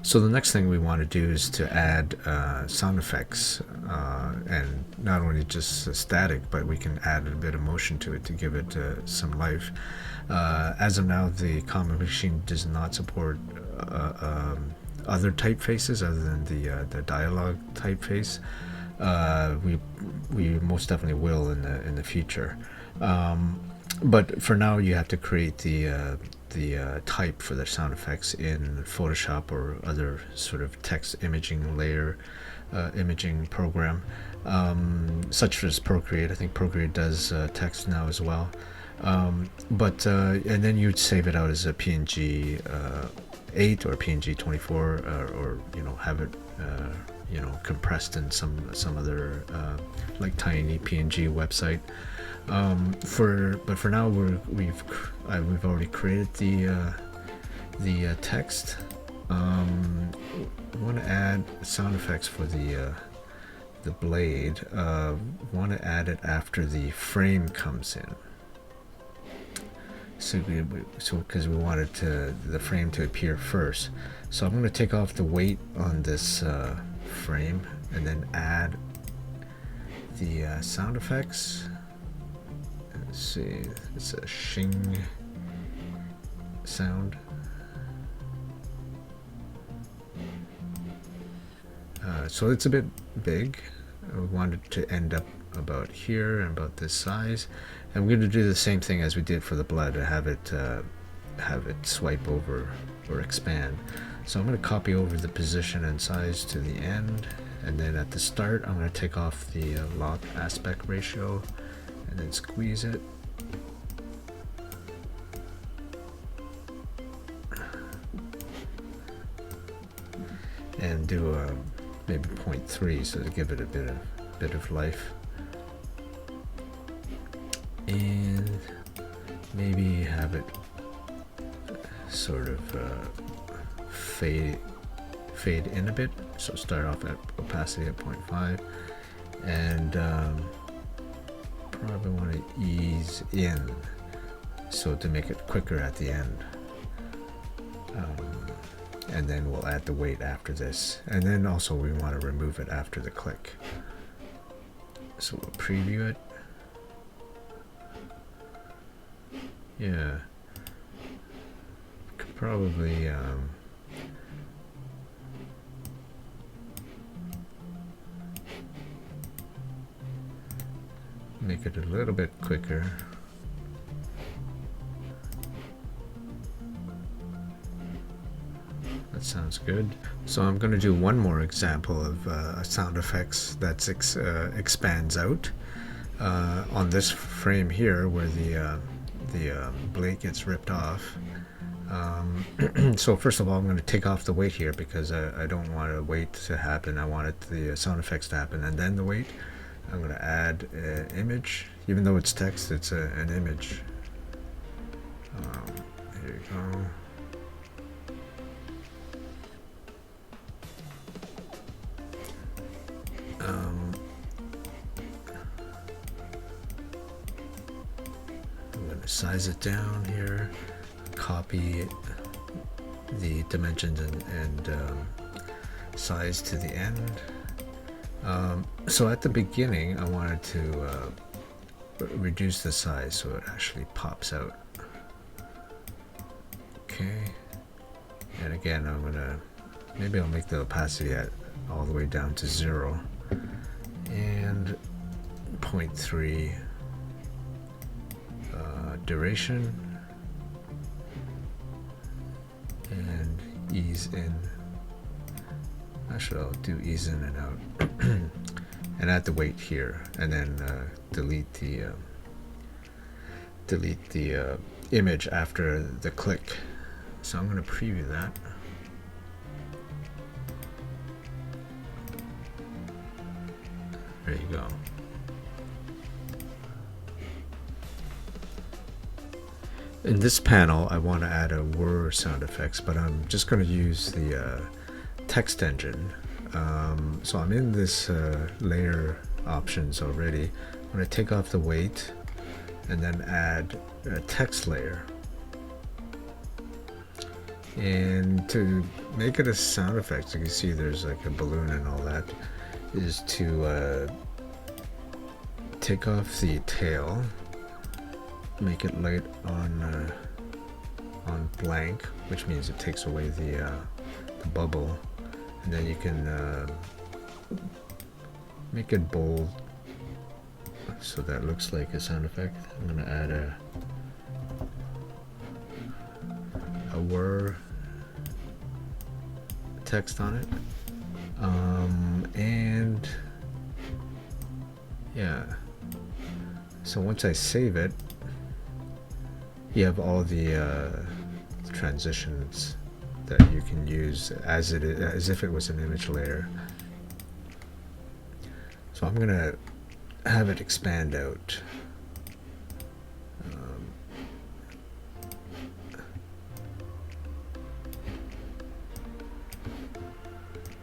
So the next thing we want to do is to add sound effects, and not only just static, but we can add a bit of motion to it to give it some life. As of now, the Comic Machine does not support other typefaces other than the dialogue typeface. We most definitely will in the future. But for now, you have to create the type for the sound effects in Photoshop or other sort of text imaging layer imaging program, such as Procreate. I think Procreate does text now as well. And then you'd save it out as a PNG 8 or PNG 24, or have it compressed in some other like tiny PNG website. But for now we've already created the text. Want to add sound effects for the blade. Want to add it after the frame comes in. So because we wanted the frame to appear first. So I'm going to take off the weight on this frame and then add the sound effects. Let's see, it's a shing sound. So it's a bit big. I wanted to end up about here and about this size. I'm going to do the same thing as we did for the blood, to have it swipe over or expand. So I'm going to copy over the position and size to the end, and then at the start I'm going to take off the lock aspect ratio and then squeeze it. And do a maybe 0.3, so to give it a bit of life. And maybe have it sort of fade in a bit. So start off at opacity at 0.5, and probably want to ease in, so to make it quicker at the end. And then we'll add the weight after this, and then also we want to remove it after the click. So we'll preview it. Yeah, could probably make it a little bit quicker. That sounds good. So I'm going to do one more example of sound effects that expands out on this frame here, where the blade gets ripped off. So first of all, I'm going to take off the weight here, because I don't want a weight to happen. I want the sound effects to happen and then the weight. I'm going to add an image. Even though it's text, it's an image. Here you go. I'm going to size it down here, copy the dimensions and size to the end. So at the beginning I wanted to reduce the size so it actually pops out. Okay, and again maybe I'll make the opacity all the way down to 0, and 0.3 duration, and ease in. Actually, I'll do ease in and out. And add the weight here, and then delete the image after the click. So I'm going to preview that. There you go. In this panel, I want to add a whir sound effects, but I'm just going to use the text engine. So I'm in this layer options already. I'm going to take off the weight and then add a text layer. And to make it a sound effect, you can see there's like a balloon and all that, is to take off the tail, make it light on blank, which means it takes away the bubble, and then you can make it bold so that looks like a sound effect. I'm gonna add a whir text on it, and yeah, so once I save it, you have all the transitions that you can use as if it was an image layer. So I'm gonna have it expand out.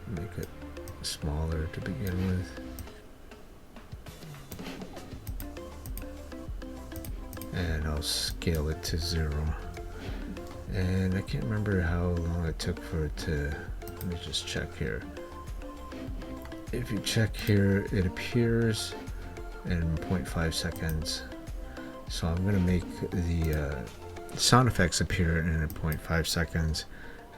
Make it smaller to begin with. And I'll scale it to 0. And I can't remember how long it took for it to, let me just check here. If you check here, it appears in 0.5 seconds. So I'm gonna make the sound effects appear in 0.5 seconds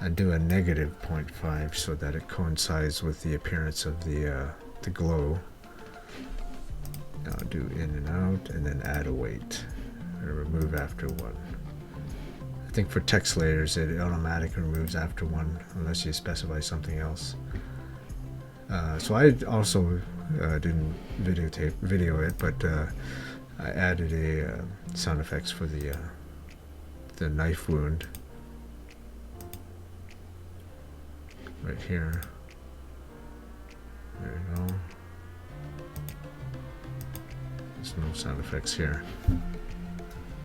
and do a negative 0.5 so that it coincides with the appearance of the glow. I'll do in and out and then add a weight. And remove after 1. I think for text layers it automatically removes after 1 unless you specify something else. So I also didn't video it, but I added a sound effects for the knife wound right here. There you go. There's no sound effects here.